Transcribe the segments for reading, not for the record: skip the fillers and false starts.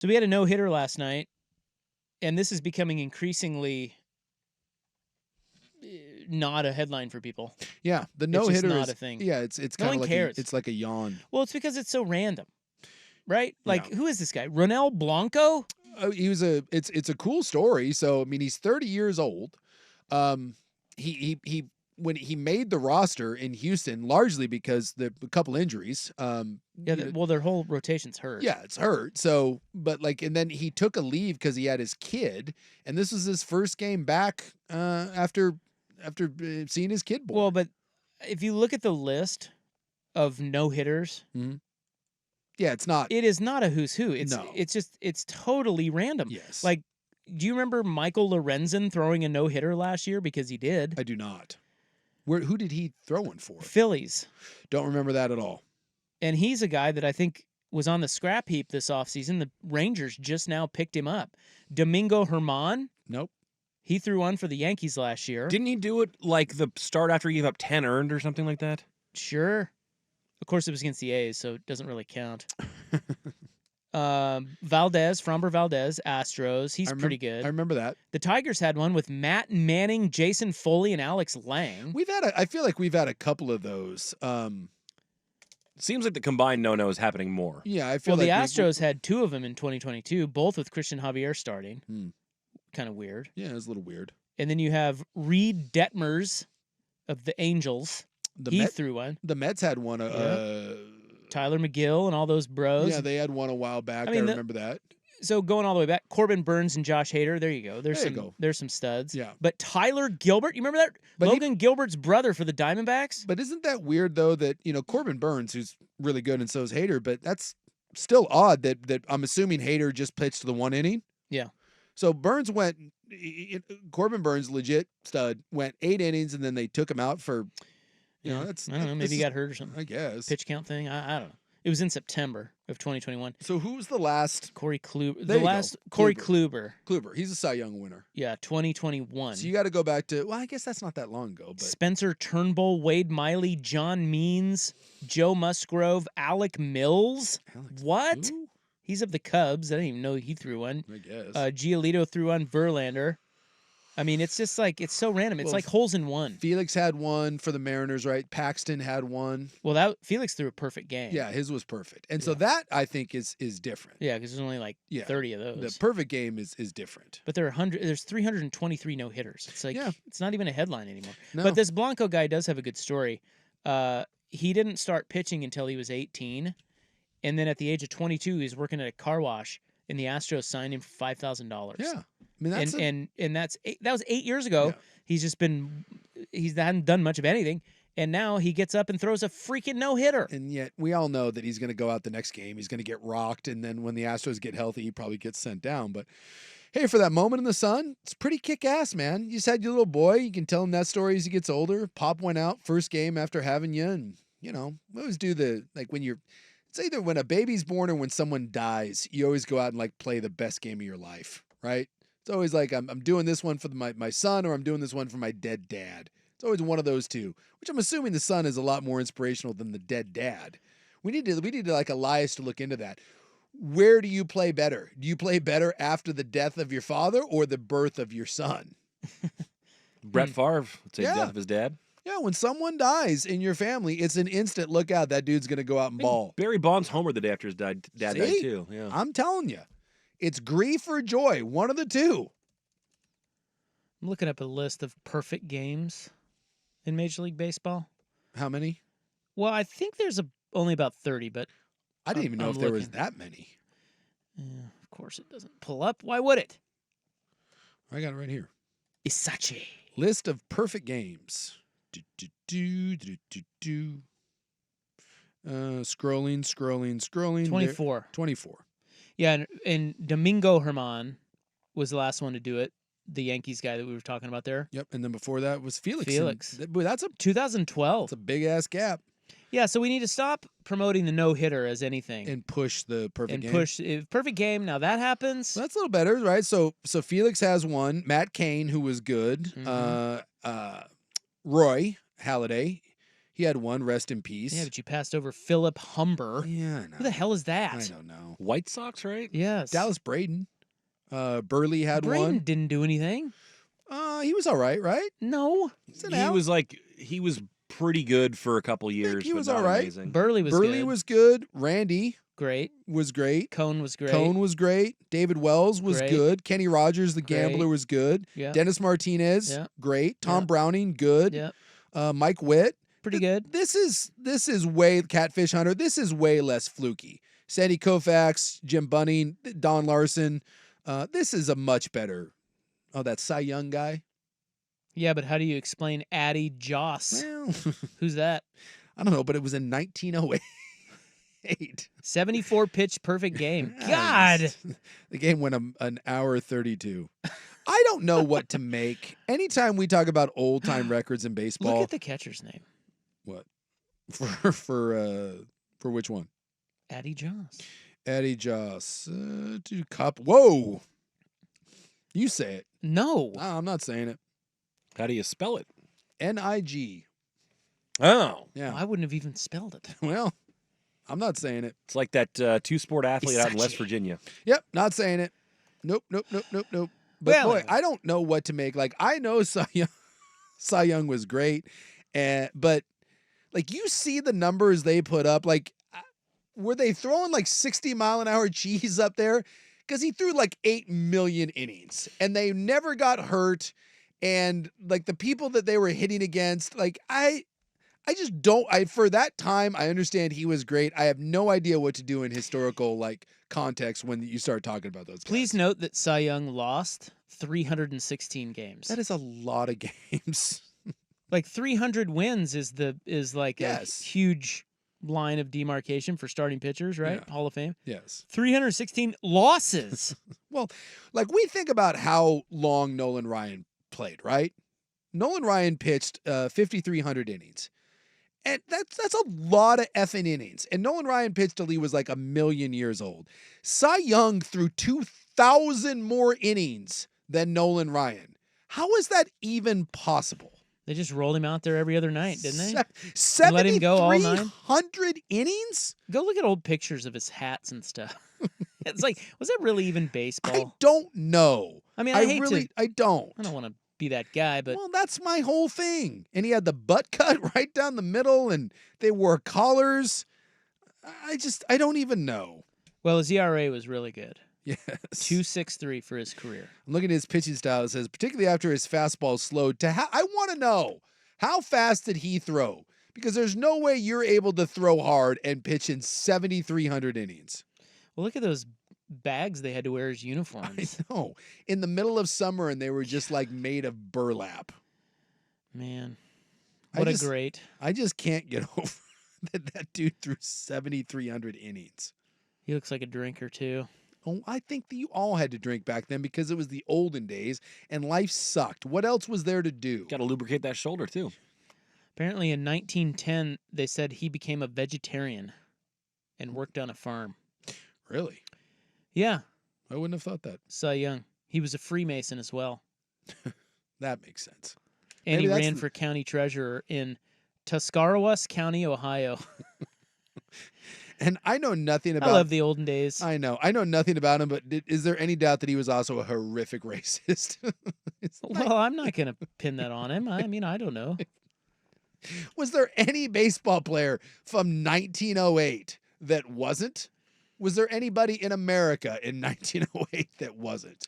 So we had a no-hitter last night, and this is becoming increasingly not a headline for people. Yeah, the It's just no-hitter not is a thing. Yeah, it's No kind one of like cares. it's like a yawn. Well, it's because it's so random, right? Like, Yeah. who is this guy? Ronel Blanco? It's a cool story. So I mean, he's 30 years old. He when he made the roster in Houston, largely because a couple injuries. Yeah, well, their whole rotation's hurt. Yeah, it's hurt. So, but like, and then he took a leave because he had his kid, and this was his first game back after seeing his kid born. Well, but if you look at the list of no-hitters, yeah, it's not. it is not a who's who. No. It's totally random. Yes. Like, do you remember Michael Lorenzen throwing a no-hitter last year? Because he did. I do not. Who did he throw one for? Phillies. Don't remember that at all. And he's a guy that I think was on the scrap heap this offseason. The Rangers just now picked him up. Domingo Germán. Nope. He threw one for the Yankees last year. Didn't he do it like the start after he gave up 10 earned or something like that? Sure. Of course, it was against the A's, so it doesn't really count. Valdez, Framber Valdez, Astros. He's pretty good. I remember that. The Tigers had one with Matt Manning, Jason Foley, and Alex Lang. I feel like we've had a couple of those. Seems like the combined no-no is happening more. Yeah, I feel well, like the Astros had two of them in 2022, both with Christian Javier starting. Kind of weird. Yeah, it was a little weird. And then you have Reed Detmers of the Angels. He threw one. The Mets had one. Tyler McGill and all those bros. Yeah, they had one a while back. I remember that. So going all the way back, Corbin Burns and Josh Hader. There you go. There's some studs. Yeah. But Tyler Gilbert, you remember that? Logan Gilbert's brother for the Diamondbacks? But isn't that weird though that, Corbin Burns, who's really good, and so is Hader, but that's still odd that I'm assuming Hader just pitched the one inning. Yeah. So Corbin Burns, legit stud, went 8 innings and then they took him out for that's I don't know, maybe he got hurt or something. I guess. Pitch count thing. I don't know. It was in September of 2021. So who was the last? Corey Kluber. Corey Kluber. Kluber. He's a Cy Young winner. Yeah, 2021. So you got to go back to, I guess that's not that long ago. But Spencer Turnbull, Wade Miley, John Means, Joe Musgrove, Alec Mills. What? Who? He's of the Cubs. I didn't even know he threw one. I guess. Giolito threw one. Verlander. I mean, it's just like, it's so random. It's like holes in one. Felix had one for the Mariners, right? Paxton had one. Well, Felix threw a perfect game. Yeah, his was perfect. And so that, I think, is different. Yeah, because there's only like 30 of those. The perfect game is different. But there's 323 no-hitters. It's like, it's not even a headline anymore. No. But this Blanco guy does have a good story. He didn't start pitching until he was 18. And then at the age of 22, he was working at a car wash, and the Astros signed him for $5,000. Yeah. I mean, that was 8 years ago. Yeah. He hadn't done much of anything, and now he gets up and throws a freaking no-hitter. And yet we all know that he's going to go out the next game. He's going to get rocked, and then when the Astros get healthy, he probably gets sent down. But hey, for that moment in the sun, it's pretty kick-ass, man. You just had your little boy. You can tell him that story as he gets older. Pop went out first game after having you, and we always do it's either when a baby's born or when someone dies, you always go out and play the best game of your life, right? It's always like I'm doing this one for my son, or I'm doing this one for my dead dad. It's always one of those two, which I'm assuming the son is a lot more inspirational than the dead dad. We need to like Elias to look into that. Where do you play better? Do you play better after the death of your father or the birth of your son? Brett Favre would say death of his dad. Yeah, when someone dies in your family, it's an instant look out. That dude's going to go out and ball. Barry Bonds homered the day after his dad died too. Yeah. I'm telling you. It's grief or joy, one of the two. I'm looking up a list of perfect games in Major League Baseball. How many? Well, I think there's only about 30, but I didn't even know if there was that many. Yeah, of course it doesn't pull up. Why would it? I got it right here. Isachi. List of perfect games. Scrolling. 24. 24. Yeah, and Domingo Germán was the last one to do it. The Yankees guy that we were talking about there. Yep, and then before that was Felix. That's 2012. That's a big-ass gap. Yeah, so we need to stop promoting the no-hitter as anything. And push the perfect game. Perfect game. Now that happens. Well, that's a little better, right? So Felix has one. Matt Cain, who was good. Mm-hmm. Roy Halladay, He had one. Rest in peace. Yeah, but you passed over Philip Humber. Yeah, I know. Who the hell is that? I don't know. White Sox, right? Yes. Dallas Braden. Burley had Braden one. didn't do anything. He was all right, right? No. He was pretty good for a couple years. he but was not all right. amazing. Burley was Burley good. was good. Randy Great. was great. Cone was great. Cone was great. David Wells was Great. good. Kenny Rogers, the gambler, Great. was good. Yeah. Dennis Martinez, Yeah. great. Tom Yeah. Browning, good. Yep. Mike Witt, Pretty good. This is way Catfish Hunter. This is way less fluky. Sandy Koufax, Jim Bunning, Don Larson. This is a much better. Oh, that Cy Young guy. Yeah, but how do you explain Addie Joss? Well, Who's that? I don't know, but it was in 1908. 74 pitch perfect game. Ah, God. The game went an hour 32. I don't know what to make. Anytime we talk about old time records in baseball, Look at the catcher's name. what for which one? Addie Joss. Eddie Joss, Cup. Whoa, you say it. No. No, I'm not saying it. How do you spell it? Nig. Oh, Yeah. I wouldn't have even spelled it. Well, I'm not saying it. it's like that two-sport athlete out in West Isachi. Virginia. Yep, not saying it. Nope. But Well, boy, anyway. I don't know what to make. Like, I know Cy Young was great, but like you see the numbers they put up. Like, were they throwing like 60-mile-an-hour cheese up there? Because he threw like 8 million innings, and they never got hurt. And like the people that they were hitting against, like I just don't. For that time, I understand he was great. I have no idea what to do in historical like context when you start talking about those guys. Please note that Cy Young lost 316 games. That is a lot of games. Like 300 wins is like Yes. a huge line of demarcation for starting pitchers, right? Yeah. Hall of Fame. Yes. 316 losses. Well, like we think about how long Nolan Ryan played, right? Nolan Ryan pitched 5,300 innings. And that's a lot of effing innings. And Nolan Ryan pitched till he was like 1 million years old. Cy Young threw 2,000 more innings than Nolan Ryan. How is that even possible? They just rolled him out there every other night, didn't they? Let him go all nine? 7,300 innings? Go look at old pictures of his hats and stuff. It's like, was that really even baseball? I don't know. I mean, I hate to. I don't. I don't want to be that guy, but Well, that's my whole thing. And he had the butt cut right down the middle, and they wore collars. I don't even know. well, his ERA was really good. Yes. 2.63 for his career. I'm looking at his pitching style. It says, particularly after his fastball slowed, I want to know, how fast did he throw? Because there's no way you're able to throw hard and pitch in 7,300 innings. Well, look at those bags they had to wear as I uniforms. know. In the middle of summer, and they were just like made of burlap. Man, I what a just- great. I just can't get over that dude threw 7,300 innings. He looks like a drinker too. Oh, I think that you all had to drink back then because it was the olden days and life sucked. What else was there to do? Got to lubricate that shoulder too. Apparently, in 1910, they said he became a vegetarian and worked on a farm. Really? Yeah, I wouldn't have thought that. Cy Young. He was a Freemason as well. That makes sense. And Maybe he that's ran the- for county treasurer in Tuscarawas County, Ohio. And I know nothing about I love the olden days. I know nothing about him, but is there any doubt that he was also a horrific racist? Well, I'm not going to pin that on him. I mean, I don't know. Was there any baseball player from 1908 that wasn't? Was there anybody in America in 1908 that wasn't?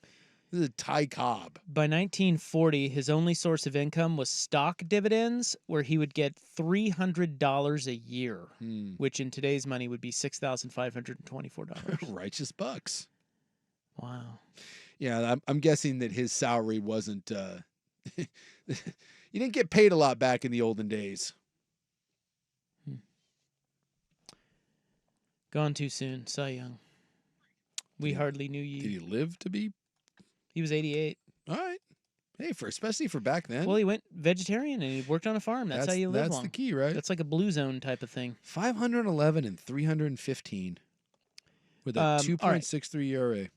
This is Ty Cobb. By 1940, his only source of income was stock dividends, where he would get $300 a year, which in today's money would be $6,524. Righteous bucks. Wow. Yeah, I'm guessing that his salary wasn't. You didn't get paid a lot back in the olden days. Gone too soon. Cy Young. We hardly knew Did he you. live to be? He was 88. All right. Hey, especially for back then. Well, he went vegetarian and he worked on a farm. That's how you live That's long. the key, right? That's like a blue zone type of thing. 511 and 315 with a All right. 2.63 ERA.